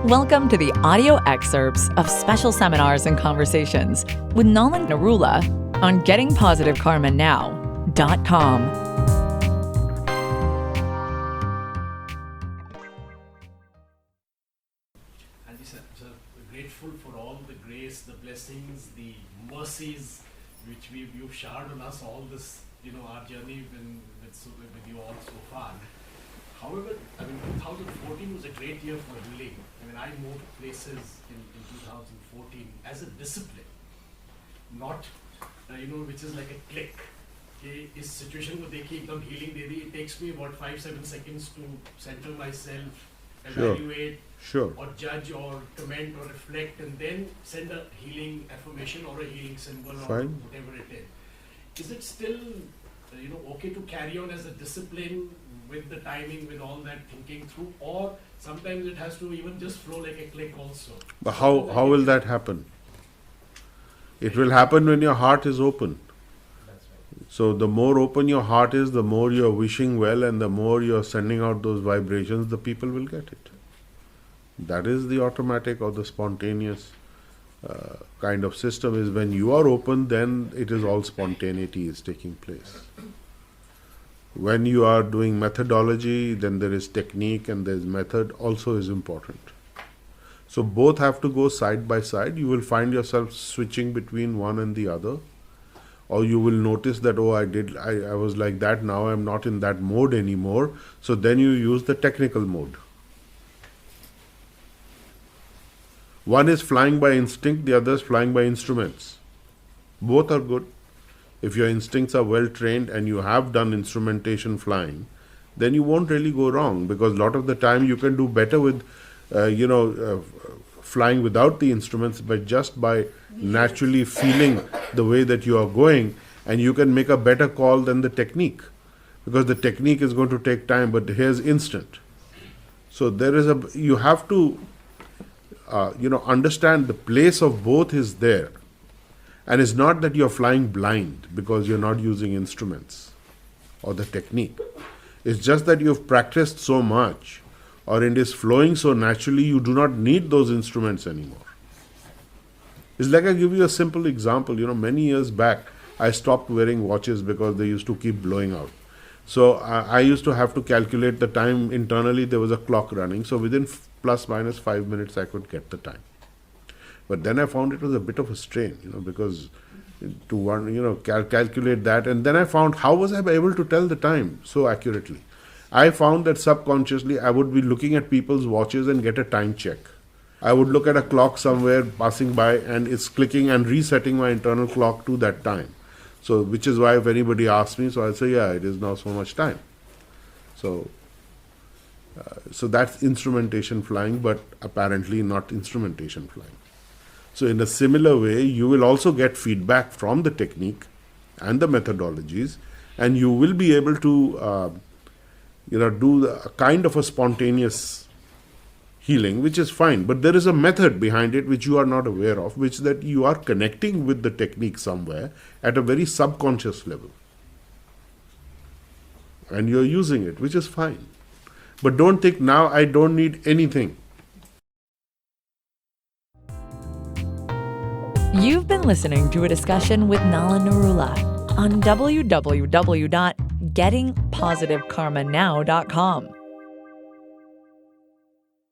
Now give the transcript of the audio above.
Welcome to the audio excerpts of special seminars and conversations with Nalan Narula on gettingpositivekarmanow.com. And we are grateful for all the grace, the blessings, the mercies which you've showered on us all this, our journey with you all so far. However, 2014 was a great year for healing. I moved places in 2014 as a discipline, not, which is like a click. इस situation को देखिए एकदम healing they the. It takes me about 5-7 seconds to center myself, evaluate, or judge, or comment, or reflect, and then send a healing affirmation or a healing symbol or whatever it is. Is it still, okay to carry on as a discipline with the timing, with all that thinking through, or sometimes it has to even just flow like a click also? But how will that happen? It will happen when your heart is open. That's right. So the more open your heart is, the more you're wishing well, and the more you're sending out those vibrations, the people will get it. That is the automatic or the spontaneous kind of system. Is when you are open, then it is all spontaneity is taking place. When you are doing methodology, then there is technique and there is method also is important. So both have to go side by side. You will find yourself switching between one and the other, or you will notice that, I was like that, now I'm not in that mode anymore. So then you use the technical mode. One is flying by instinct, the other is flying by instruments. Both are good. If your instincts are well trained and you have done instrumentation flying, then you won't really go wrong, because a lot of the time you can do better with, flying without the instruments, but just by naturally feeling the way that you are going, and you can make a better call than the technique, because the technique is going to take time, but here's instant. So you have to, understand the place of both is there. And it's not that you're flying blind because you're not using instruments or the technique. It's just that you've practiced so much, or it is flowing so naturally, you do not need those instruments anymore. It's like I give you a simple example. Many years back, I stopped wearing watches because they used to keep blowing out. So I used to have to calculate the time internally. There was a clock running. So within plus minus 5 minutes, I could get the time. But then I found it was a bit of a strain, because to calculate that. And then I found, how was I able to tell the time so accurately? I found that subconsciously I would be looking at people's watches and get a time check. I would look at a clock somewhere passing by, and it's clicking and resetting my internal clock to that time. So, which is why if anybody asks me, so I'll say, it is now so much time. So that's instrumentation flying, but apparently not instrumentation flying. So in a similar way, you will also get feedback from the technique and the methodologies, and you will be able to, do a kind of a spontaneous healing, which is fine. But there is a method behind it which you are not aware of, which that you are connecting with the technique somewhere at a very subconscious level. And you're using it, which is fine. But don't think, now I don't need anything. You've been listening to a discussion with Nalan Narula on www.gettingpositivekarmanow.com.